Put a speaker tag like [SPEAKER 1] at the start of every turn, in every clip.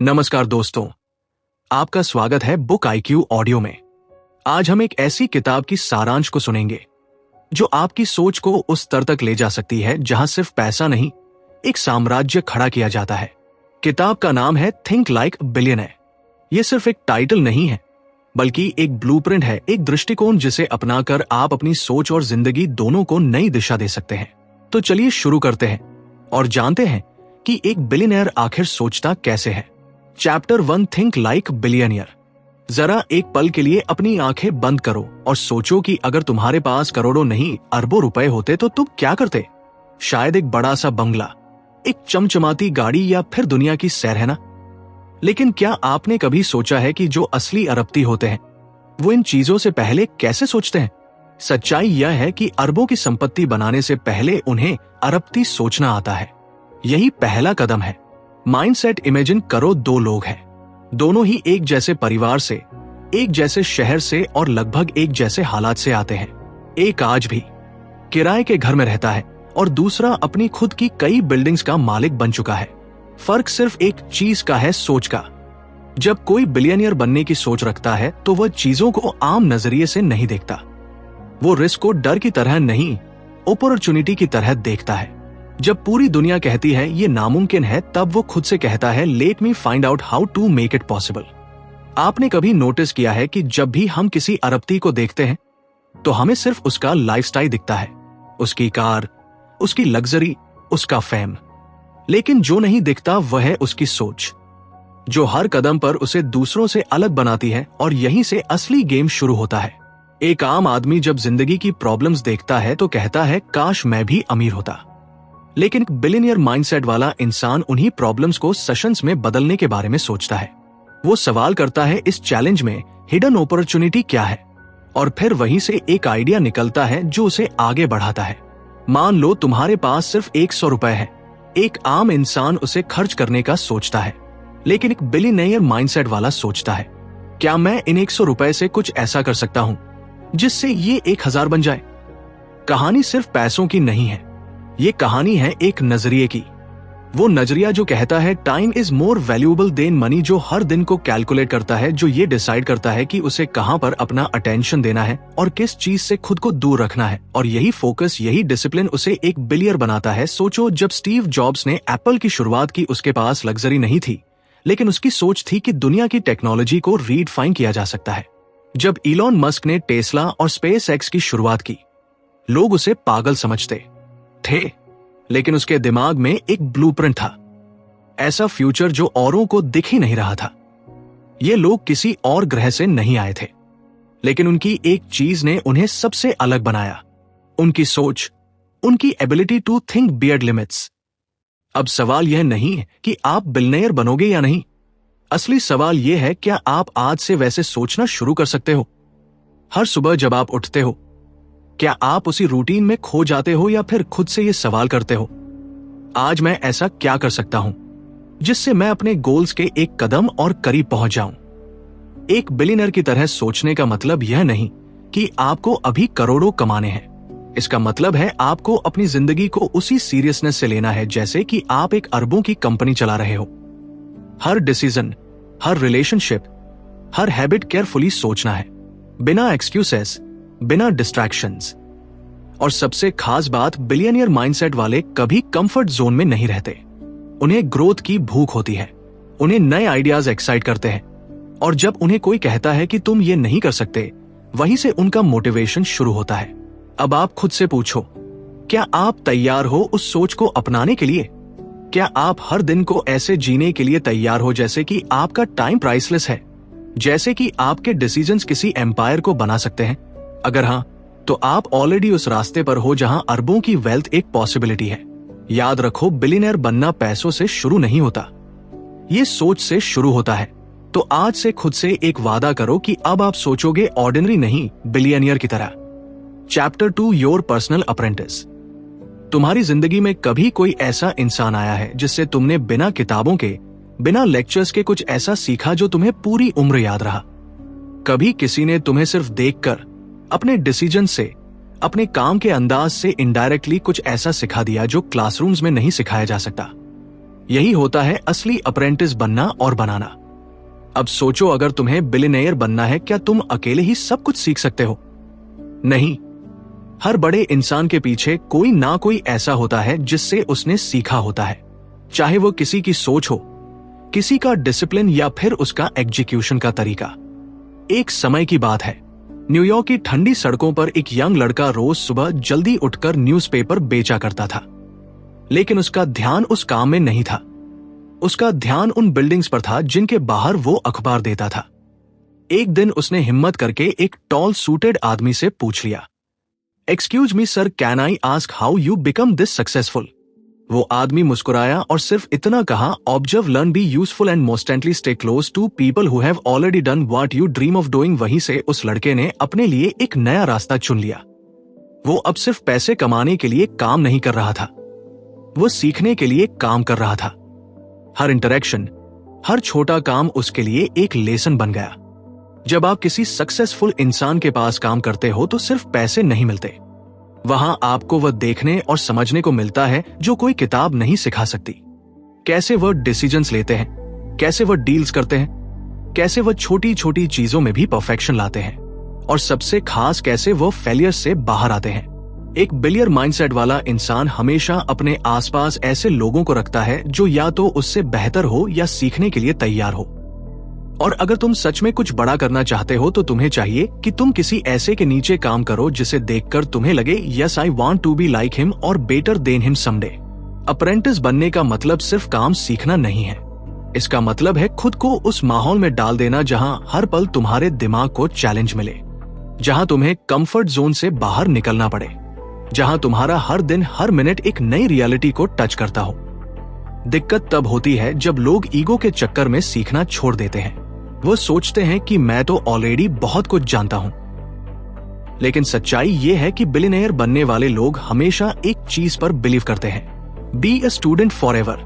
[SPEAKER 1] नमस्कार दोस्तों, आपका स्वागत है बुक आईक्यू ऑडियो में। आज हम एक ऐसी किताब की सारांश को सुनेंगे जो आपकी सोच को उस स्तर तक ले जा सकती है जहां सिर्फ पैसा नहीं, एक साम्राज्य खड़ा किया जाता है। किताब का नाम है थिंक लाइक बिलियनेयर। यह सिर्फ एक टाइटल नहीं है, बल्कि एक ब्लूप्रिंट है, एक दृष्टिकोण जिसे अपनाकर आप अपनी सोच और जिंदगी दोनों को नई दिशा दे सकते हैं। तो चलिए शुरू करते हैं और जानते हैं कि एक बिलियनेयर आखिर सोचता कैसे है। Chapter 1, think like billionaire. जरा एक पल के लिए अपनी आंखें बंद करो और सोचो कि अगर तुम्हारे पास करोड़ों नहीं अरबों रुपए होते तो तुम क्या करते। शायद एक बड़ा सा बंगला, एक चमचमाती गाड़ी या फिर दुनिया की सैर, है ना? लेकिन क्या आपने कभी सोचा है कि जो असली अरबपति होते हैं वो इन चीजों से पहले कैसे सोचते हैं? सच्चाई यह है कि अरबों की संपत्ति बनाने से पहले उन्हें अरबपति सोचना आता है। यही पहला कदम है। माइंडसेट इमेजिन करो, दो लोग हैं, दोनों ही एक जैसे परिवार से, एक जैसे शहर से और लगभग एक जैसे हालात से आते हैं। एक आज भी किराए के घर में रहता है और दूसरा अपनी खुद की कई बिल्डिंग्स का मालिक बन चुका है। फर्क सिर्फ एक चीज का है, सोच का। जब कोई बिलियनियर बनने की सोच रखता है तो वह चीजों को आम नजरिए से नहीं देखता। वो रिस्क को डर की तरह नहीं, अपॉर्चुनिटी की तरह देखता है। जब पूरी दुनिया कहती है ये नामुमकिन है, तब वो खुद से कहता है let me find out how to make it possible. आपने कभी नोटिस किया है कि जब भी हम किसी अरबपति को देखते हैं तो हमें सिर्फ उसका लाइफस्टाइल दिखता है, उसकी कार, उसकी लग्जरी, उसका फेम। लेकिन जो नहीं दिखता वह है उसकी सोच, जो हर कदम पर उसे दूसरों से अलग बनाती है। और यहीं से असली गेम शुरू होता है। एक आम आदमी जब जिंदगी की प्रॉब्लम्स देखता है तो कहता है काश मैं भी अमीर होता। लेकिन बिलियनियर माइंडसेट वाला इंसान उन्हीं प्रॉब्लम्स को सेशंस में बदलने के बारे में सोचता है। वो सवाल करता है इस चैलेंज में हिडन अपॉर्चुनिटी क्या है, और फिर वहीं से एक आइडिया निकलता है जो उसे आगे बढ़ाता है। मान लो तुम्हारे पास सिर्फ 100 रुपए है। एक आम इंसान उसे खर्च करने का सोचता है, लेकिन एक बिलियनियर माइंडसेट वाला सोचता है क्या मैं इन 100 रुपए से कुछ ऐसा कर सकता हूं जिससे ये 1000 बन जाए। कहानी सिर्फ पैसों की नहीं है, ये कहानी है एक नजरिए की। वो नजरिया जो कहता है time is more valuable then money, जो हर दिन को कैलकुलेट करता है, जो ये डिसाइड करता है कि उसे कहां पर अपना अटेंशन देना है और किस चीज से खुद को दूर रखना है। और यही फोकस, यही डिसिप्लिन उसे एक बिलियनियर बनाता है। सोचो, जब स्टीव जॉब्स ने एप्पल की शुरुआत की, उसके पास लग्जरी नहीं थी, लेकिन उसकी सोच थी कि दुनिया की टेक्नोलॉजी को रीडिफाइन किया जा सकता है। जब इलॉन मस्क ने टेस्ला और स्पेस एक्स की शुरुआत की, लोग उसे पागल समझते थे, लेकिन उसके दिमाग में एक ब्लूप्रिंट था, ऐसा फ्यूचर जो औरों को दिख ही नहीं रहा था। ये लोग किसी और ग्रह से नहीं आए थे, लेकिन उनकी एक चीज ने उन्हें सबसे अलग बनाया, उनकी सोच, उनकी ability to think beyond limits. अब सवाल यह नहीं है कि आप बिलियनियर बनोगे या नहीं। असली सवाल यह है, क्या आप आज से वैसे सोचना शुरू कर सकते हो? हर सुबह जब आप उठते हो, क्या आप उसी रूटीन में खो जाते हो या फिर खुद से ये सवाल करते हो, आज मैं ऐसा क्या कर सकता हूं जिससे मैं अपने गोल्स के एक कदम और करीब पहुंच जाऊं? एक बिलियनियर की तरह सोचने का मतलब यह नहीं कि आपको अभी करोड़ों कमाने हैं। इसका मतलब है आपको अपनी जिंदगी को उसी सीरियसनेस से लेना है जैसे कि आप एक अरबों की कंपनी चला रहे हो। हर डिसीजन, हर रिलेशनशिप, हर हैबिट केयरफुली सोचना है, बिना एक्सक्यूजेस, बिना डिस्ट्रैक्शंस। और सबसे खास बात, बिलियनियर माइंडसेट वाले कभी कंफर्ट जोन में नहीं रहते। उन्हें ग्रोथ की भूख होती है, उन्हें नए आइडियाज एक्साइट करते हैं, और जब उन्हें कोई कहता है कि तुम ये नहीं कर सकते, वहीं से उनका मोटिवेशन शुरू होता है। अब आप खुद से पूछो, क्या आप तैयार हो उस सोच को अपनाने के लिए? क्या आप हर दिन को ऐसे जीने के लिए तैयार हो जैसे कि आपका टाइम प्राइसलेस है, जैसे कि आपके डिसीजंस किसी एम्पायर को बना सकते हैं? अगर हां, तो आप ऑलरेडी उस रास्ते पर हो जहां अरबों की वेल्थ एक पॉसिबिलिटी है। याद रखो, बिलियनियर बनना पैसों से शुरू नहीं होता, ये सोच से शुरू होता है। तो आज से खुद से एक वादा करो कि अब आप सोचोगे ऑर्डिनरी नहीं, बिलियनियर की तरह। Chapter 2, your personal apprentice. तुम्हारी जिंदगी में कभी कोई ऐसा इंसान आया है जिससे तुमने बिना किताबों के, बिना लेक्चर्स के कुछ ऐसा सीखा जो तुम्हें पूरी उम्र याद रहा? कभी किसी ने तुम्हें सिर्फ देखकर, अपने डिसीजन से, अपने काम के अंदाज से इनडायरेक्टली कुछ ऐसा सिखा दिया जो क्लासरूम्स में नहीं सिखाया जा सकता? यही होता है असली अप्रेंटिस बनना और बनाना। अब सोचो, अगर तुम्हें बिलियनेयर बनना है, क्या तुम अकेले ही सब कुछ सीख सकते हो? नहीं। हर बड़े इंसान के पीछे कोई ना कोई ऐसा होता है जिससे उसने सीखा होता है, चाहे वो किसी की सोच हो, किसी का डिसिप्लिन या फिर उसका एग्जीक्यूशन का तरीका। एक समय की बात है, न्यूयॉर्क की ठंडी सड़कों पर एक यंग लड़का रोज सुबह जल्दी उठकर न्यूज़पेपर बेचा करता था। लेकिन उसका ध्यान उस काम में नहीं था। उसका ध्यान उन बिल्डिंग्स पर था जिनके बाहर वो अखबार देता था। एक दिन उसने हिम्मत करके एक टॉल सूटेड आदमी से पूछ लिया, excuse me sir, can I ask how you become this successful? वो आदमी मुस्कुराया और सिर्फ इतना कहा, observe, learn, be useful and most importantly stay close to people who have already done what you dream of doing. वहीं से उस लड़के ने अपने लिए एक नया रास्ता चुन लिया। वो अब सिर्फ पैसे कमाने के लिए काम नहीं कर रहा था, वो सीखने के लिए काम कर रहा था। हर इंटरेक्शन, हर छोटा काम उसके लिए एक लेसन बन गया। जब आप किसी सक्सेसफुल इंसान के पास काम करते हो तो सिर्फ पैसे नहीं मिलते, वहां आपको वह देखने और समझने को मिलता है जो कोई किताब नहीं सिखा सकती। कैसे वह डिसीजंस लेते हैं, कैसे वह डील्स करते हैं, कैसे वह छोटी छोटी चीजों में भी परफेक्शन लाते हैं, और सबसे खास कैसे वह फेलियर से बाहर आते हैं। एक बिलियर माइंडसेट वाला इंसान हमेशा अपने आसपास ऐसे लोगों को रखता है जो या तो उससे बेहतर हो या सीखने के लिए तैयार हो। और अगर तुम सच में कुछ बड़ा करना चाहते हो तो तुम्हें चाहिए कि तुम किसी ऐसे के नीचे काम करो जिसे देखकर तुम्हें लगे, yes I want to be like him और better than him someday. Apprentice बनने का मतलब सिर्फ काम सीखना नहीं है, इसका मतलब है खुद को उस माहौल में डाल देना जहां हर पल तुम्हारे दिमाग को चैलेंज मिले, जहां तुम्हें कंफर्ट जोन से बाहर निकलना पड़े, जहां तुम्हारा हर दिन हर मिनट एक नई रियलिटी को टच करता हो। दिक्कत तब होती है जब लोग ईगो के चक्कर में सीखना छोड़ देते हैं। वो सोचते हैं कि मैं तो ऑलरेडी बहुत कुछ जानता हूं। लेकिन सच्चाई ये है कि बिलियनेयर बनने वाले लोग हमेशा एक चीज पर बिलीव करते हैं, be a student for ever.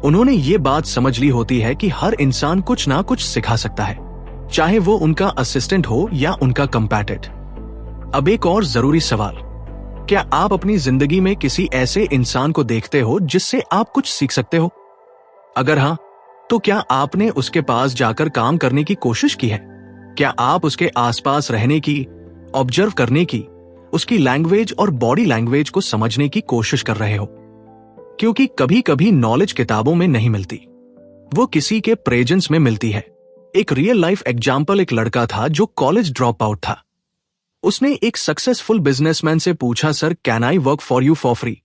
[SPEAKER 1] उन्होंने ये बात समझ ली होती है कि हर इंसान कुछ ना कुछ सिखा सकता है, चाहे वो उनका असिस्टेंट हो या उनका कंपैटिटर। अब एक और जरूरी सवाल, क्या आप अपनी जिंदगी में किसी ऐसे इंसान को देखते हो जिससे आप कुछ सीख सकते हो? अगर हाँ, तो क्या आपने उसके पास जाकर काम करने की कोशिश की है? क्या आप उसके आसपास रहने की, ऑब्जर्व करने की, उसकी लैंग्वेज और बॉडी लैंग्वेज को समझने की कोशिश कर रहे हो? क्योंकि कभी कभी नॉलेज किताबों में नहीं मिलती, वो किसी के प्रेजेंस में मिलती है। एक रियल लाइफ एग्जाम्पल, एक लड़का था जो कॉलेज ड्रॉप आउट था। उसने एक सक्सेसफुल बिजनेसमैन से पूछा, sir can I work for you for free?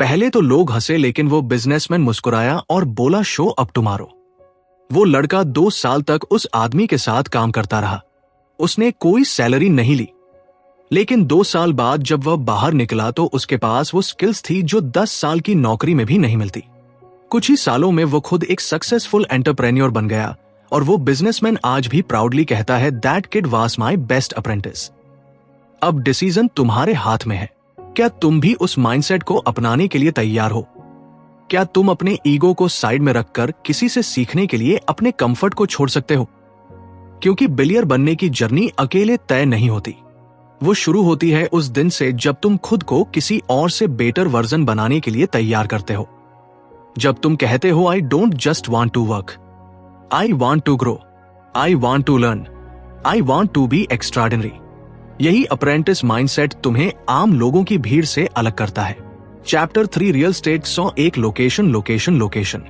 [SPEAKER 1] पहले तो लोग हंसे, लेकिन वो बिजनेसमैन मुस्कुराया और बोला, शो अप टुमारो। वो लड़का 2 साल तक उस आदमी के साथ काम करता रहा। उसने कोई सैलरी नहीं ली, लेकिन 2 साल बाद जब वह बाहर निकला तो उसके पास वो स्किल्स थी जो 10 साल की नौकरी में भी नहीं मिलती। कुछ ही सालों में वो खुद एक सक्सेसफुल एंटरप्रेन्योर बन गया और वो बिजनेसमैन आज भी प्राउडली कहता है, that kid was my best apprentice. अब डिसीजन तुम्हारे हाथ में है। क्या तुम भी उस माइंडसेट को अपनाने के लिए तैयार हो? क्या तुम अपने ईगो को साइड में रखकर किसी से सीखने के लिए अपने कंफर्ट को छोड़ सकते हो? क्योंकि बिलियर बनने की जर्नी अकेले तय नहीं होती, वो शुरू होती है उस दिन से जब तुम खुद को किसी और से बेटर वर्जन बनाने के लिए तैयार करते हो। जब तुम कहते हो, I don't just want to work, I want to grow, I want to learn, I want to be extraordinary. यही अप्रेंटिस माइंडसेट तुम्हें आम लोगों की भीड़ से अलग करता है। Chapter 3 real estate 101 location.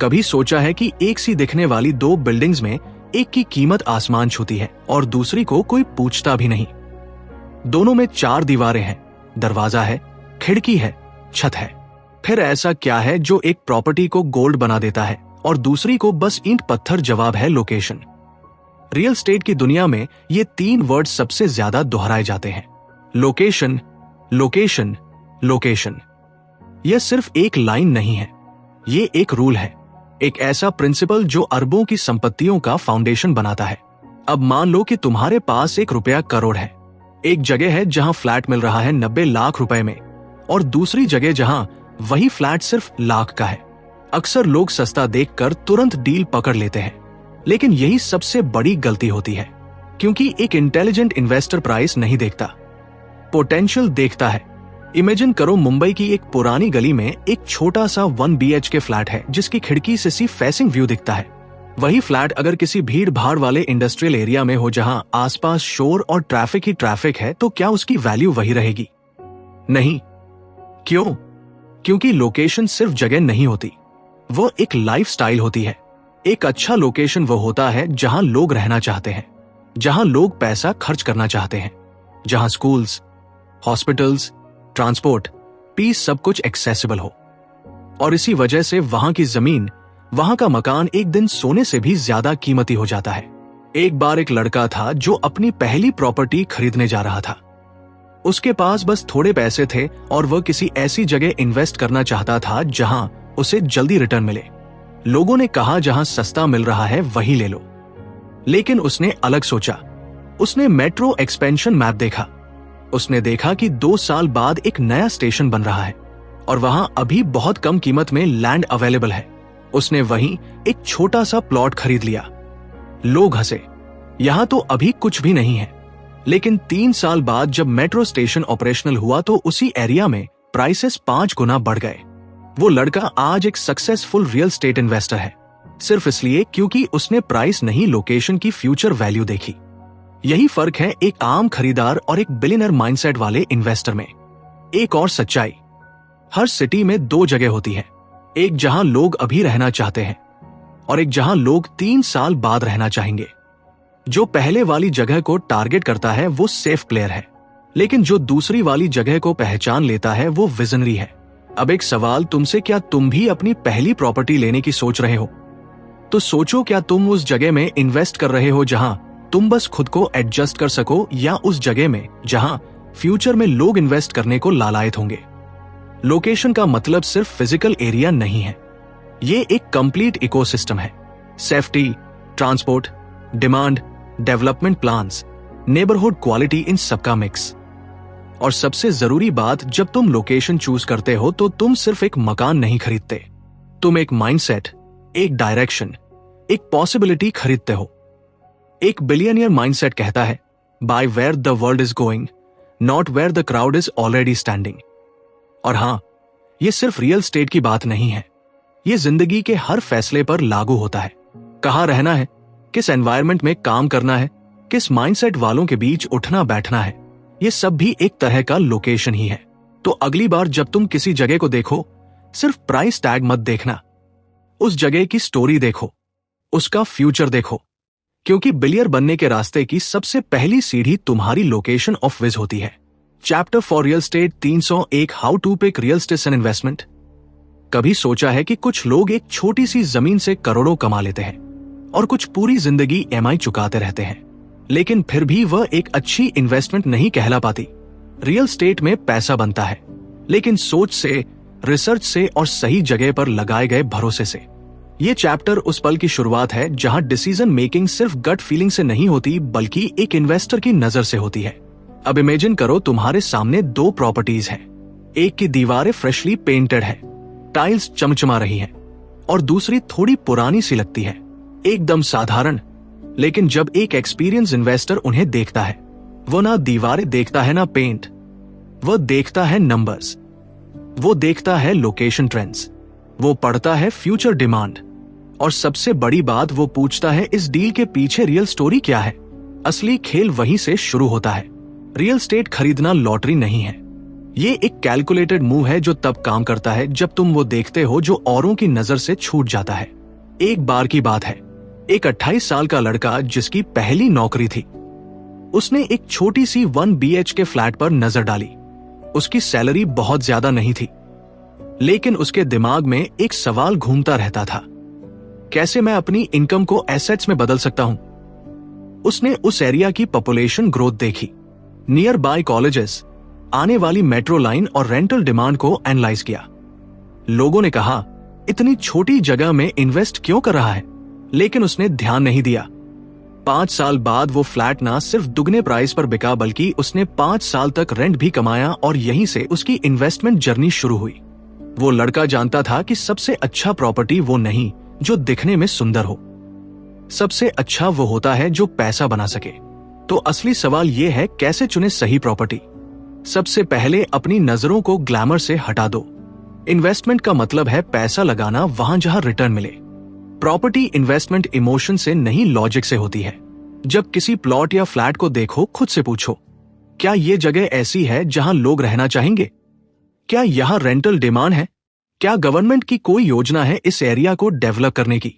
[SPEAKER 1] कभी सोचा है कि एक सी दिखने वाली 2 बिल्डिंग्स में एक की कीमत आसमान छूती है और दूसरी को कोई पूछता भी नहीं। दोनों में 4 दीवारें हैं, दरवाजा है, खिड़की है, छत है। फिर ऐसा क्या है जो एक प्रॉपर्टी को गोल्ड बना देता है और दूसरी को बस ईंट पत्थर? जवाब है लोकेशन। रियल एस्टेट की दुनिया में ये 3 वर्ड सबसे ज्यादा दोहराए जाते हैं, लोकेशन, लोकेशन, लोकेशन। यह सिर्फ एक लाइन नहीं है, ये एक रूल है, एक ऐसा प्रिंसिपल जो अरबों की संपत्तियों का फाउंडेशन बनाता है। अब मान लो कि तुम्हारे पास 1 रुपया करोड़ है। एक जगह है जहां फ्लैट मिल रहा है 90 लाख रुपए में और दूसरी जगह जहां वही फ्लैट सिर्फ लाख का है। अक्सर लोग सस्ता देखकर तुरंत डील पकड़ लेते हैं, लेकिन यही सबसे बड़ी गलती होती है, क्योंकि एक इंटेलिजेंट इन्वेस्टर प्राइस नहीं देखता, पोटेंशियल देखता है। इमेजिन करो मुंबई की एक पुरानी गली में एक छोटा सा 1 BHK फ्लैट है जिसकी खिड़की से सी फेसिंग व्यू दिखता है। वही फ्लैट अगर किसी भीड़ भाड़ वाले इंडस्ट्रियल एरिया में हो जहां आसपास शोर और ट्रैफिक ही ट्रैफिक है, तो क्या उसकी वैल्यू वही रहेगी? नहीं। क्यों? क्योंकि लोकेशन सिर्फ जगह नहीं होती, वो एक लाइफस्टाइल होती है। एक अच्छा लोकेशन वो होता है जहां लोग रहना चाहते हैं, जहां लोग पैसा खर्च करना चाहते हैं, जहां स्कूल्स, हॉस्पिटल्स, ट्रांसपोर्ट, पीस सब कुछ एक्सेसिबल हो। और इसी वजह से वहां की जमीन, वहां का मकान एक दिन सोने से भी ज्यादा कीमती हो जाता है। एक बार एक लड़का था जो अपनी पहली प्रॉपर्टी खरीदने जा रहा था। उसके पास बस थोड़े पैसे थे और वह किसी ऐसी जगह इन्वेस्ट करना चाहता था जहां उसे जल्दी रिटर्न मिले। लोगों ने कहा जहां सस्ता मिल रहा है वही ले लो, लेकिन उसने अलग सोचा। उसने मेट्रो एक्सपेंशन मैप देखा। उसने देखा कि 2 साल बाद एक नया स्टेशन बन रहा है और वहां अभी बहुत कम कीमत में लैंड अवेलेबल है। उसने वहीं एक छोटा सा प्लॉट खरीद लिया। लोग हंसे, यहां तो अभी कुछ भी नहीं है। लेकिन 3 साल बाद जब मेट्रो स्टेशन ऑपरेशनल हुआ तो उसी एरिया में प्राइसेस 5 गुना बढ़ गए। वो लड़का आज एक सक्सेसफुल रियल एस्टेट इन्वेस्टर है, सिर्फ इसलिए क्योंकि उसने प्राइस नहीं लोकेशन की फ्यूचर वैल्यू देखी। यही फर्क है एक आम खरीदार और एक बिलियनर माइंडसेट वाले इन्वेस्टर में। एक और सच्चाई, हर सिटी में 2 जगह होती है, एक जहां लोग अभी रहना चाहते हैं और एक जहां लोग 3 साल बाद रहना चाहेंगे। जो पहले वाली जगह को टारगेट करता है वो सेफ प्लेयर है, लेकिन जो दूसरी वाली जगह को पहचान लेता है वो विजनरी है। अब एक सवाल तुमसे, क्या तुम भी अपनी पहली प्रॉपर्टी लेने की सोच रहे हो? तो सोचो, क्या तुम उस जगह में इन्वेस्ट कर रहे हो जहां तुम बस खुद को एडजस्ट कर सको, या उस जगह में जहां फ्यूचर में लोग इन्वेस्ट करने को लालायत होंगे? लोकेशन का मतलब सिर्फ फिजिकल एरिया नहीं है, ये एक कंप्लीट इकोसिस्टम है। Safety, transport, demand, development plans, neighbourhood quality, इन सबका मिक्स। और सबसे जरूरी बात, जब तुम लोकेशन चूज करते हो तो तुम सिर्फ एक मकान नहीं खरीदते, तुम एक माइंडसेट, एक डायरेक्शन, एक पॉसिबिलिटी खरीदते हो। एक बिलियनियर माइंडसेट कहता है, buy where the world is going, not where the crowd is already standing. और हां, यह सिर्फ रियल एस्टेट की बात नहीं है, यह जिंदगी के हर फैसले पर लागू होता है। कहां रहना है, किस एनवायरनमेंट में काम करना है, किस माइंडसेट वालों के बीच उठना बैठना है, यह सब भी एक तरह का लोकेशन ही है। तो अगली बार जब तुम किसी जगह को देखो, सिर्फ प्राइस टैग मत देखना, उस जगह की स्टोरी देखो, उसका फ्यूचर देखो, क्योंकि बिलियर बनने के रास्ते की सबसे पहली सीढ़ी तुम्हारी लोकेशन ऑफ विज होती है। Chapter four real estate 301, how to pick real estate and investment. कभी सोचा है कि कुछ लोग एक छोटी सी जमीन से करोड़ों कमा लेते हैं और कुछ पूरी जिंदगी EMI चुकाते रहते हैं, लेकिन फिर भी वह एक अच्छी इन्वेस्टमेंट नहीं कहला पाती। रियल एस्टेट में पैसा बनता है, लेकिन सोच से, रिसर्च से और सही जगह पर लगाए गए भरोसे से। ये चैप्टर उस पल की शुरुआत है जहां डिसीजन मेकिंग सिर्फ गट फीलिंग से नहीं होती, बल्कि एक इन्वेस्टर की नजर से होती है। अब इमेजिन करो तुम्हारे सामने 2 प्रॉपर्टीज हैं। एक की दीवारें फ्रेशली पेंटेड है, टाइल्स चमचमा रही हैं, और दूसरी थोड़ी पुरानी सी लगती है, एकदम साधारण। लेकिन जब एक एक्सपीरियंस इन्वेस्टर उन्हें देखता है, वो ना दीवारें देखता है ना पेंट, वो देखता है नंबर्स, वो देखता है लोकेशन ट्रेंड्स, वो पढ़ता है फ्यूचर डिमांड, और सबसे बड़ी बात, वो पूछता है इस डील के पीछे रियल स्टोरी क्या है। असली खेल वहीं से शुरू होता है। रियल एस्टेट खरीदना लॉटरी नहीं है, ये एक कैलकुलेटेड मूव है जो तब काम करता है जब तुम वो देखते हो जो औरों की नजर से छूट जाता है। एक बार की बात है, एक 28 साल का लड़का जिसकी पहली नौकरी थी, उसने एक छोटी सी 1 BHK फ्लैट पर नजर डाली। उसकी सैलरी बहुत ज्यादा नहीं थी, लेकिन उसके दिमाग में एक सवाल घूमता रहता था, कैसे मैं अपनी इनकम को एसेट्स में बदल सकता हूं। उसने उस एरिया की पॉपुलेशन ग्रोथ देखी, नियर बाय कॉलेजेस, आने वाली मेट्रो लाइन और रेंटल डिमांड को एनालाइज किया। लोगों ने कहा, इतनी छोटी जगह में इन्वेस्ट क्यों कर रहा है, लेकिन उसने ध्यान नहीं दिया। 5 साल बाद वो फ्लैट ना सिर्फ दुगने प्राइस पर बिका, बल्कि उसने 5 साल तक रेंट भी कमाया और यहीं से उसकी इन्वेस्टमेंट जर्नी शुरू हुई। वो लड़का जानता था कि सबसे अच्छा प्रॉपर्टी वो नहीं जो दिखने में सुंदर हो, सबसे अच्छा वो होता है जो पैसा बना सके। तो असली सवाल ये है, कैसे चुने सही प्रॉपर्टी? सबसे पहले अपनी नजरों को ग्लैमर से हटा दो। इन्वेस्टमेंट का मतलब है पैसा लगाना वहां जहां रिटर्न मिले। प्रॉपर्टी इन्वेस्टमेंट इमोशन से नहीं, लॉजिक से होती है। जब किसी प्लॉट या फ्लैट को देखो, खुद से पूछो, क्या यह जगह ऐसी है जहां लोग रहना चाहेंगे? क्या यहां रेंटल डिमांड है? क्या गवर्नमेंट की कोई योजना है इस एरिया को डेवलप करने की?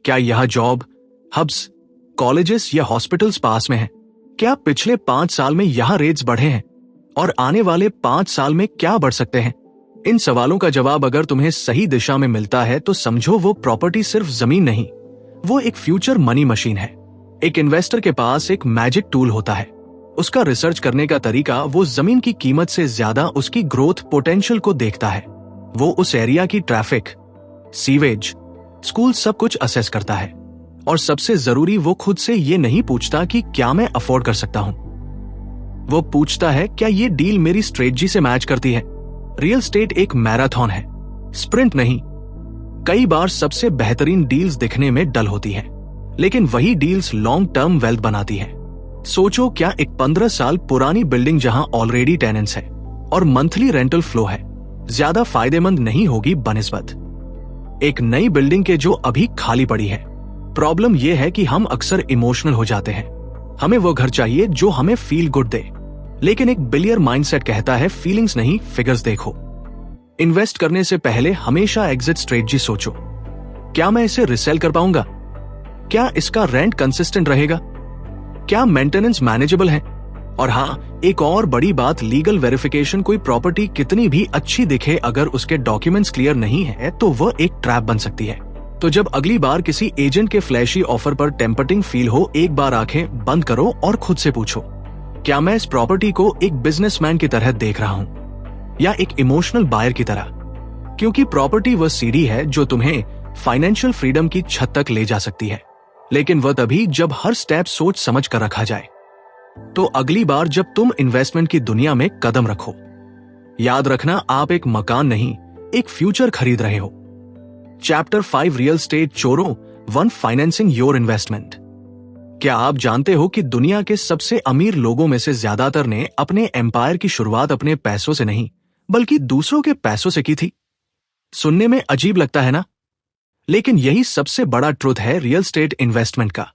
[SPEAKER 1] क्या यह जॉब, हब्स, कॉलेजेस या हॉस्पिटल्स पास में है? क्या पिछले 5 साल में यहां रेट्स बढ़े हैं और आने वाले 5 साल में क्या बढ़ सकते हैं? इन सवालों का जवाब अगर तुम्हें सही दिशा में मिलता है तो समझो वो प्रॉपर्टी सिर्फ जमीन नहीं, वो एक फ्यूचर मनी मशीन है। एक इन्वेस्टर के पास एक मैजिक टूल होता है। उसका रिसर्च करने का तरीका वो जमीन की कीमत से ज्यादा उसकी ग्रोथ पोटेंशियल को देखता है। वो उस एरिया की ट्रैफिक, सीवेज, स्कूल सब कुछ असेस करता है। और सबसे जरूरी, वो खुद से ये नहीं पूछता कि क्या मैं अफोर्ड कर सकता हूं। वो पूछता है, क्या ये डील मेरी स्ट्रेटजी से मैच करती है? रियल एस्टेट एक मैराथन है, स्प्रिंट नहीं। कई बार सबसे बेहतरीन डील्स दिखने में डल होती हैं, लेकिन वही डील्स लॉन्ग टर्म वेल्थ बनाती हैं। सोचो, क्या एक 15 साल पुरानी बिल्डिंग जहां ऑलरेडी टेनेंट्स है और मंथली रेंटल फ्लो है, ज्यादा फायदेमंद नहीं होगी बनिस्बत एक नई बिल्डिंग के जो अभी खाली पड़ी है? प्रॉब्लम यह है कि हम अक्सर इमोशनल हो जाते हैं। हमें वो घर चाहिए जो हमें फील गुड दे, लेकिन एक बिलियर माइंडसेट कहता है फीलिंग्स नहीं, फिगर्स देखो। इन्वेस्ट करने से पहले हमेशा एग्जिट स्ट्रेटजी सोचो। क्या मैं इसे रिसेल कर पाऊंगा? क्या इसका रेंट कंसिस्टेंट रहेगा? क्या मेंटेनेंस मैनेजेबल है? और हाँ, एक और बड़ी बात, लीगल वेरिफिकेशन। कोई प्रॉपर्टी कितनी भी अच्छी दिखे, अगर उसके डॉक्यूमेंट्स क्लियर नहीं है तो वह एक ट्रैप बन सकती है। तो जब अगली बार किसी एजेंट के फ्लैशी ऑफर पर टेम्पटिंग फील हो, एक बार आंखें बंद करो और खुद से पूछो, क्या मैं इस प्रॉपर्टी को एक बिजनेसमैन की तरह देख रहा हूं या एक इमोशनल बायर की तरह? क्योंकि प्रॉपर्टी वह सीढ़ी है जो तुम्हें फाइनेंशियल फ्रीडम की छत तक ले जा सकती है, लेकिन वह तभी जब हर स्टेप सोच समझ कर रखा जाए। तो अगली बार जब तुम इन्वेस्टमेंट की दुनिया में कदम रखो, याद रखना, आप एक मकान नहीं, एक फ्यूचर खरीद रहे हो। चैप्टर 5, रियल एस्टेट चोरों, 1, फाइनेंसिंग योर इन्वेस्टमेंट। क्या आप जानते हो कि दुनिया के सबसे अमीर लोगों में से ज्यादातर ने अपने एम्पायर की शुरुआत अपने पैसों से नहीं, बल्कि दूसरों के पैसों से की थी? सुनने में अजीब लगता है ना, लेकिन यही सबसे बड़ा ट्रुथ है रियल एस्टेट इन्वेस्टमेंट का।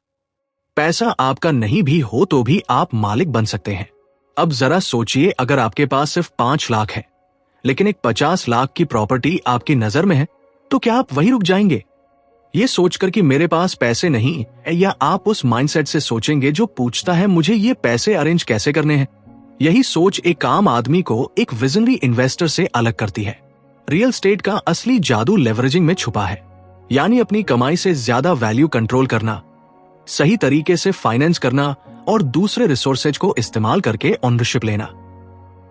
[SPEAKER 1] पैसा आपका नहीं भी हो तो भी आप मालिक बन सकते हैं। अब जरा सोचिए, अगर आपके पास सिर्फ 5 लाख है, लेकिन एक 50 लाख की प्रॉपर्टी आपकी नजर में है, तो क्या आप वही रुक जाएंगे? ये सोचकर कि मेरे पास पैसे नहीं है, या आप उस माइंडसेट से सोचेंगे जो पूछता है मुझे ये पैसे अरेंज कैसे करने हैं? यही सोच एक आम आदमी को एक विजनरी इन्वेस्टर से अलग करती है। रियल एस्टेट का असली जादू लेवरेजिंग में छुपा है, यानी अपनी कमाई से ज्यादा वैल्यू कंट्रोल करना, सही तरीके से फाइनेंस करना और दूसरे रिसोर्सेज को इस्तेमाल करके ओनरशिप लेना।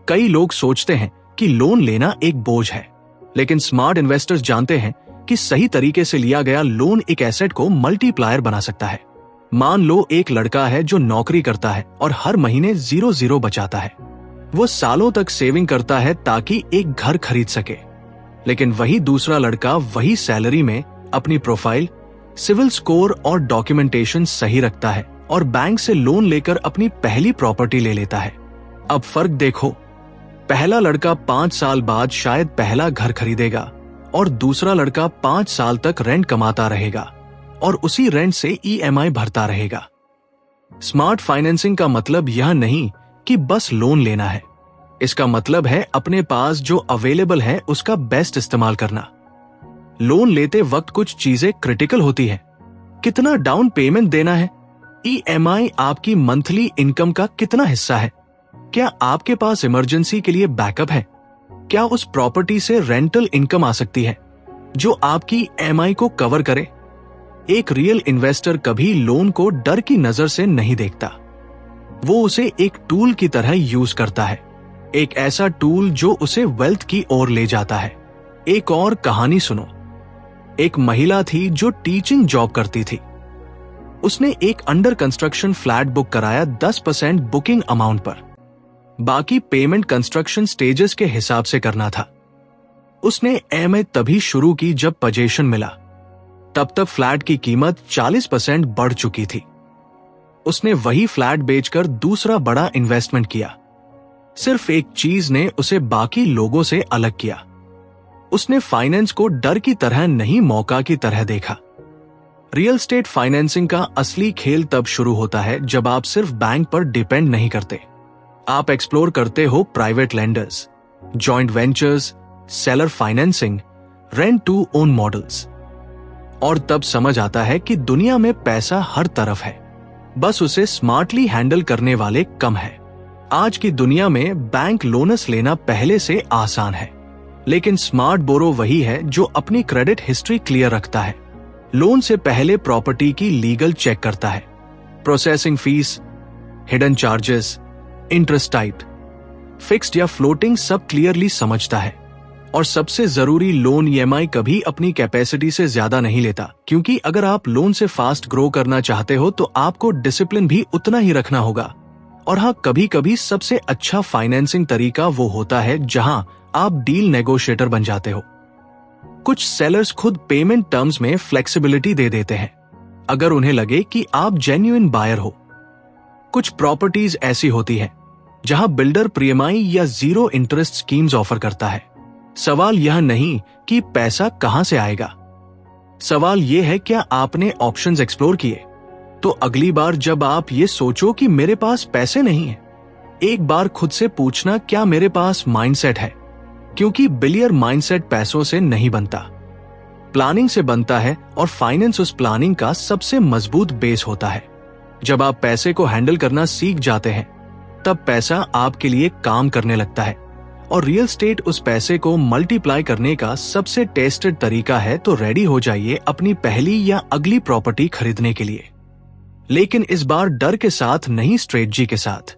[SPEAKER 1] कई लोग सोचते हैं कि लोन लेना एक बोझ है, लेकिन स्मार्ट इन्वेस्टर्स जानते हैं कि सही तरीके से लिया गया लोन एक एसेट को मल्टीप्लायर बना सकता है। मान लो एक लड़का है जो नौकरी करता है और हर महीने 0 बचाता है। वो सालों तक सेविंग करता है ताकि एक घर खरीद सके, लेकिन वही दूसरा लड़का वही सैलरी में अपनी प्रोफाइल, सिविल स्कोर और डॉक्यूमेंटेशन सही रखता है और बैंक से लोन लेकर अपनी पहली प्रॉपर्टी ले लेता है। अब फर्क देखो, पहला लड़का 5 साल बाद शायद पहला घर खरीदेगा और दूसरा लड़का 5 साल तक रेंट कमाता रहेगा और उसी रेंट से EMI भरता रहेगा। स्मार्ट फाइनेंसिंग का मतलब यह नहीं कि बस लोन लेना है, इसका मतलब है अपने पास जो अवेलेबल है उसका बेस्ट इस्तेमाल करना। लोन लेते वक्त कुछ चीजें क्रिटिकल होती हैं। कितना डाउन पेमेंट देना है? EMI आपकी मंथली इनकम का कितना हिस्सा है? क्या आपके पास इमरजेंसी के लिए बैकअप है? क्या उस प्रॉपर्टी से रेंटल इनकम आ सकती है जो आपकी EMI को कवर करे? एक रियल इन्वेस्टर कभी लोन को डर की नजर से नहीं देखता, वो उसे एक टूल की तरह यूज करता है, एक ऐसा टूल जो उसे वेल्थ की ओर ले जाता है। एक और कहानी सुनो। एक महिला थी जो टीचिंग जॉब करती थी। उसने एक अंडर कंस्ट्रक्शन फ्लैट बुक कराया 10% बुकिंग अमाउंट पर। बाकी पेमेंट कंस्ट्रक्शन स्टेजेस के हिसाब से करना था। उसने EMI तभी शुरू की जब पोजीशन मिला। तब तक फ्लैट की कीमत 40% बढ़ चुकी थी। उसने वही फ्लैट बेचकर दूसरा बड़ा इन्वेस्टमेंट किया। सिर्फ एक चीज ने उसे बाकी लोगों से अलग किया। उसने फाइनेंस को डर की तरह नहीं, मौका की तरह देखा। रियल एस्टेट फाइनेंसिंग का असली खेल तब शुरू होता है जब आप सिर्फ बैंक पर डिपेंड नहीं करते। आप एक्सप्लोर करते हो private lenders, joint ventures, seller financing, rent to own models. और तब समझ आता है कि दुनिया में पैसा हर तरफ है, बस उसे स्मार्टली हैंडल करने वाले कम है। आज की दुनिया में बैंक लोन्स लेना पहले से आसान है, लेकिन स्मार्ट बोरो वही है जो अपनी क्रेडिट हिस्ट्री क्लियर रखता है, लोन से पहले प्रॉपर्टी की लीगल चेक करता है, processing fees, hidden charges, interest type, fixed या फ्लोटिंग सब क्लियरली समझता है। और सबसे जरूरी, लोन ईएमआई कभी अपनी कैपेसिटी से ज्यादा नहीं लेता, क्योंकि अगर आप लोन से फास्ट ग्रो करना चाहते हो तो आपको डिसिप्लिन भी उतना ही रखना होगा। और हाँ, कभी कभी सबसे अच्छा फाइनेंसिंग तरीका वो होता है जहां आप डील नेगोशिएटर बन जाते हो। कुछ सेलर्स खुद पेमेंट टर्म्स में फ्लेक्सिबिलिटी दे देते हैं अगर उन्हें लगे कि आप जेन्युइन बायर हो। कुछ प्रॉपर्टीज ऐसी होती हैं जहां बिल्डर प्रीएमआई या जीरो इंटरेस्ट स्कीम्स ऑफर करता है। सवाल यह नहीं कि पैसा कहां से आएगा, सवाल यह है क्या आपने ऑप्शंस एक्सप्लोर किए। तो अगली बार जब आप ये सोचो कि मेरे पास पैसे नहीं है, एक बार खुद से पूछना, क्या मेरे पास माइंडसेट है? क्योंकि बिलियर माइंडसेट पैसों से नहीं बनता, प्लानिंग से बनता है, और फाइनेंस उस प्लानिंग का सबसे मजबूत बेस होता है। जब आप पैसे को हैंडल करना सीख जाते हैं, तब पैसा आपके लिए काम करने लगता है, और रियल एस्टेट उस पैसे को मल्टीप्लाई करने का सबसे टेस्टेड तरीका है। तो रेडी हो जाइए अपनी पहली या अगली प्रॉपर्टी खरीदने के लिए, लेकिन इस बार डर के साथ नहीं, स्ट्रेटजी के साथ।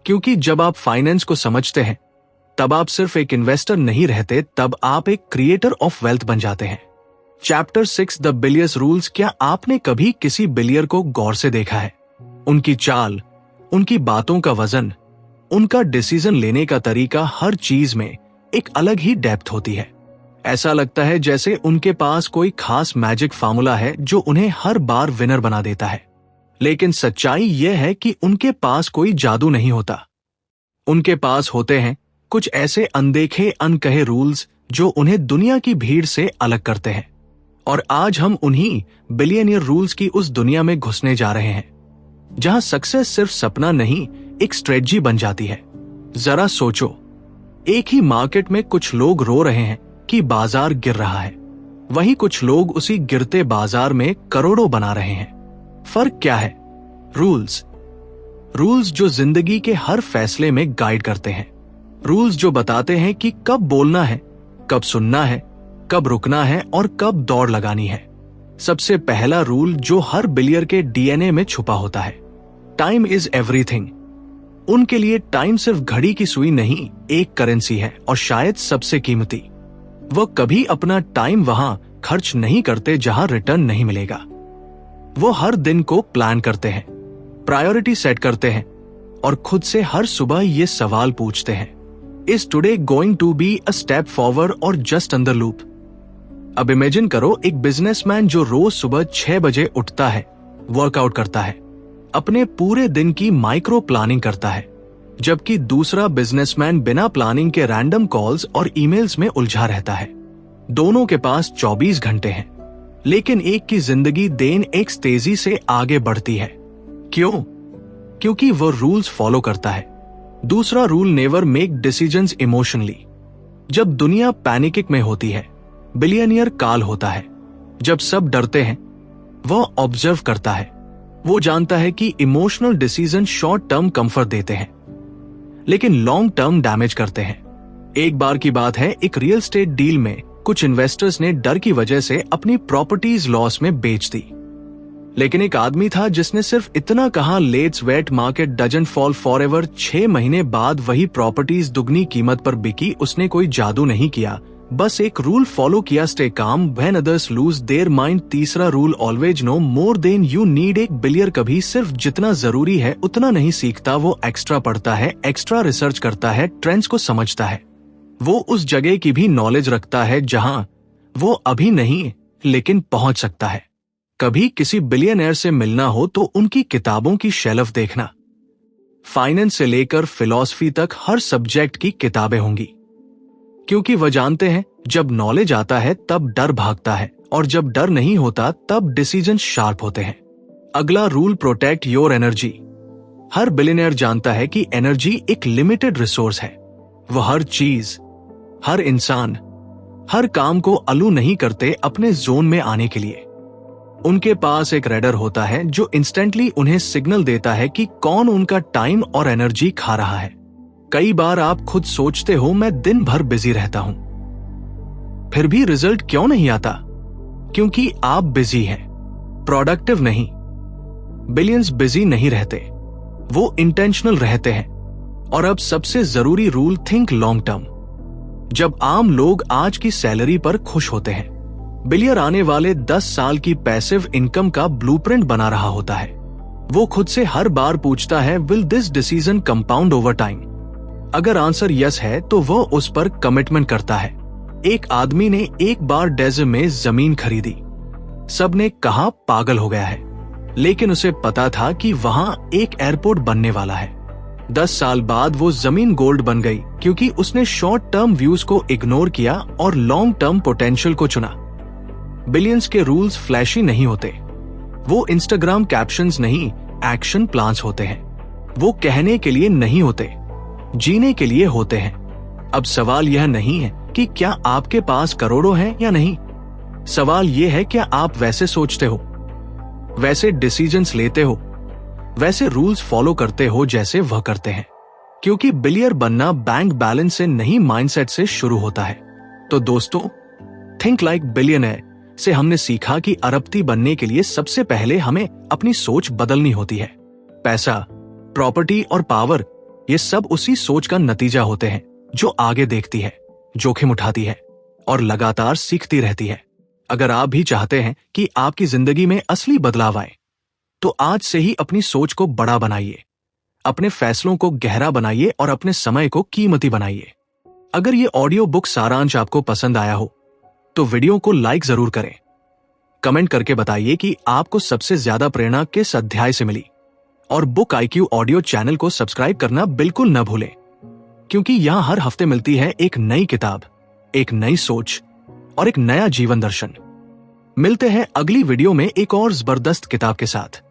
[SPEAKER 1] क्योंकि जब आप फाइनेंस को समझते हैं, तब आप सिर्फ एक इन्वेस्टर नहीं रहते, तब आप एक क्रिएटर ऑफ वेल्थ बन जाते हैं। Chapter 6 the Villiers rules. क्या आपने कभी किसी बिलियर को गौर से देखा है? उनकी चाल, उनकी बातों का वजन, उनका डिसीजन लेने का तरीका, हर चीज में एक अलग ही डेप्थ होती है। ऐसा लगता है जैसे उनके पास कोई खास मैजिक फार्मूला है जो उन्हें हर बार विनर बना देता है। लेकिन सच्चाई यह है कि उनके पास कोई जादू नहीं होता। उनके पास होते हैं कुछ ऐसे अनदेखे, अनकहे रूल्स जो उन्हें दुनिया की भीड़ से अलग करते हैं। और आज हम उन्हीं बिलियनियर रूल्स की उस दुनिया में घुसने जा रहे हैं जहां सक्सेस सिर्फ सपना नहीं, एक स्ट्रेटजी बन जाती है। जरा सोचो, एक ही मार्केट में कुछ लोग रो रहे हैं कि बाजार गिर रहा है, वहीं कुछ लोग उसी गिरते बाजार में करोड़ों बना रहे हैं। फर्क क्या है? रूल्स। रूल्स जो जिंदगी के हर फैसले में गाइड करते हैं। रूल्स जो बताते हैं कि कब बोलना है, कब सुनना है, कब रुकना है और कब दौड़ लगानी है। सबसे पहला रूल जो हर बिलियर के डीएनए में छुपा होता है, टाइम इज एवरीथिंग। उनके लिए टाइम सिर्फ घड़ी की सुई नहीं, एक करेंसी है, और शायद सबसे कीमती। वह कभी अपना टाइम वहां खर्च नहीं करते जहां रिटर्न नहीं मिलेगा। वो हर दिन को प्लान करते हैं, प्रायोरिटी सेट करते हैं, और खुद से हर सुबह ये सवाल पूछते हैं, is today going to be a step forward और जस्ट अंडर लूप? अब इमेजिन करो एक बिजनेसमैन जो रोज सुबह 6 बजे उठता है, वर्कआउट करता है, अपने पूरे दिन की माइक्रो प्लानिंग करता है, जबकि दूसरा बिजनेसमैन बिना प्लानिंग के रैंडम कॉल्स और ईमेल्स में उलझा रहता है। दोनों के पास 24 घंटे हैं, लेकिन एक की जिंदगी दिन एक तेजी से आगे बढ़ती है। क्यों? क्योंकि वो रूल्स फॉलो करता है। दूसरा rule, never make decisions emotionally. जब दुनिया पैनिक में होती है, बिलियनियर काल होता है। जब सब डरते हैं, वह ऑब्जर्व करता है। वो जानता है कि emotional decision short term comfort देते हैं, लेकिन लॉन्ग टर्म डैमेज करते हैं। एक बार की बात है, एक रियल एस्टेट डील में कुछ इन्वेस्टर्स ने डर की वजह से अपनी प्रॉपर्टीज लॉस में बेच दी। लेकिन एक आदमी था जिसने सिर्फ इतना कहा, let's wait, market doesn't fall forever. 6 महीने बाद वही प्रॉपर्टीज दुगनी कीमत पर बिकी। उसने कोई जादू नहीं किया, बस एक रूल फॉलो किया, stay calm when others lose their mind. तीसरा rule, always know more than you need. एक बिलियर कभी सिर्फ जितना जरूरी है उतना नहीं सीखता, वो एक्स्ट्रा पढ़ता है, एक्स्ट्रा रिसर्च करता है, ट्रेंड्स को समझता है। वो उस जगह की भी नॉलेज रखता है जहां वो अभी नहीं लेकिन पहुंच सकता है। कभी किसी बिलियनर से मिलना हो तो उनकी किताबों की शेल्फ देखना, फाइनेंस से लेकर फिलॉसफी तक हर सब्जेक्ट की किताबें होंगी, क्योंकि वह जानते हैं जब नॉलेज आता है तब डर भागता है, और जब डर नहीं होता तब डिसीजन शार्प होते हैं। अगला rule, protect your energy. Her billionaire जानता है कि एनर्जी एक लिमिटेड रिसोर्स है। वह हर चीज, हर इंसान, हर काम को अलू नहीं करते अपने जोन में आने के लिए। उनके पास एक रैडर होता है जो इंस्टेंटली उन्हें सिग्नल देता है कि कौन उनका टाइम और एनर्जी खा रहा है। कई बार आप खुद सोचते हो मैं दिन भर बिजी रहता हूं, फिर भी रिजल्ट क्यों नहीं आता? क्योंकि आप बिजी हैं, प्रोडक्टिव नहीं। बिलियंस बिजी नहीं रहते, वो इंटेंशनल रहते हैं। और अब सबसे जरूरी रूल, थिंक लॉन्ग टर्म। जब आम लोग आज की सैलरी पर खुश होते हैं, बिलियनर आने वाले 10 साल की पैसिव इनकम का ब्लूप्रिंट बना रहा होता है। वो खुद से हर बार पूछता है, will this decision compound over time? अगर आंसर यस है तो वो उस पर कमिटमेंट करता है। एक आदमी ने एक बार डेजर्ट में जमीन खरीदी। सबने कहा पागल हो गया है, लेकिन उसे पता था कि वहां एक एयरपोर्ट बनने वाला है। 10 साल बाद वो जमीन गोल्ड बन गई, क्योंकि उसने शॉर्ट टर्म व्यूज को इग्नोर किया और लॉन्ग टर्म पोटेंशियल को चुना। बिलियंस के रूल्स फ्लैशी नहीं होते, वो इंस्टाग्राम कैप्शंस नहीं, एक्शन प्लान्स होते हैं। वो कहने के लिए नहीं होते, जीने के लिए होते हैं। अब सवाल यह नहीं है कि क्या आपके पास करोड़ों हैं या नहीं। सवाल यह है, क्या आप वैसे सोचते हो, वैसे डिसीजंस लेते हो, वैसे रूल्स फॉलो करते हो जैसे वह करते हैं? क्योंकि बिलियनर बनना बैंक बैलेंस से नहीं, माइंडसेट से शुरू होता है। तो दोस्तों, थिंक लाइक बिलियनर से हमने सीखा कि अरबपति बनने के लिए सबसे पहले हमें अपनी सोच बदलनी होती है। पैसा, प्रॉपर्टी और पावर, ये सब उसी सोच का नतीजा होते हैं जो आगे देखती है, जोखिम उठाती है और लगातार सीखती रहती है। अगर आप भी चाहते हैं कि आपकी जिंदगी में असली बदलाव आए, तो आज से ही अपनी सोच को बड़ा बनाइए, अपने फैसलों को गहरा बनाइए और अपने समय को कीमती बनाइए। अगर ये ऑडियो बुक सारांश आपको पसंद आया हो तो वीडियो को लाइक जरूर करें। कमेंट करके बताइए कि आपको सबसे ज्यादा प्रेरणा किस अध्याय से मिली। और बुक आईक्यू ऑडियो चैनल को सब्सक्राइब करना बिल्कुल न भूलें, क्योंकि यहां हर हफ्ते मिलती है एक नई किताब, एक नई सोच और एक नया जीवन दर्शन। मिलते हैं अगली वीडियो में एक और जबरदस्त किताब के साथ।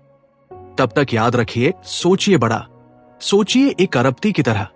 [SPEAKER 1] तब तक याद रखिए, सोचिए बड़ा, सोचिए एक अरबपति की तरह।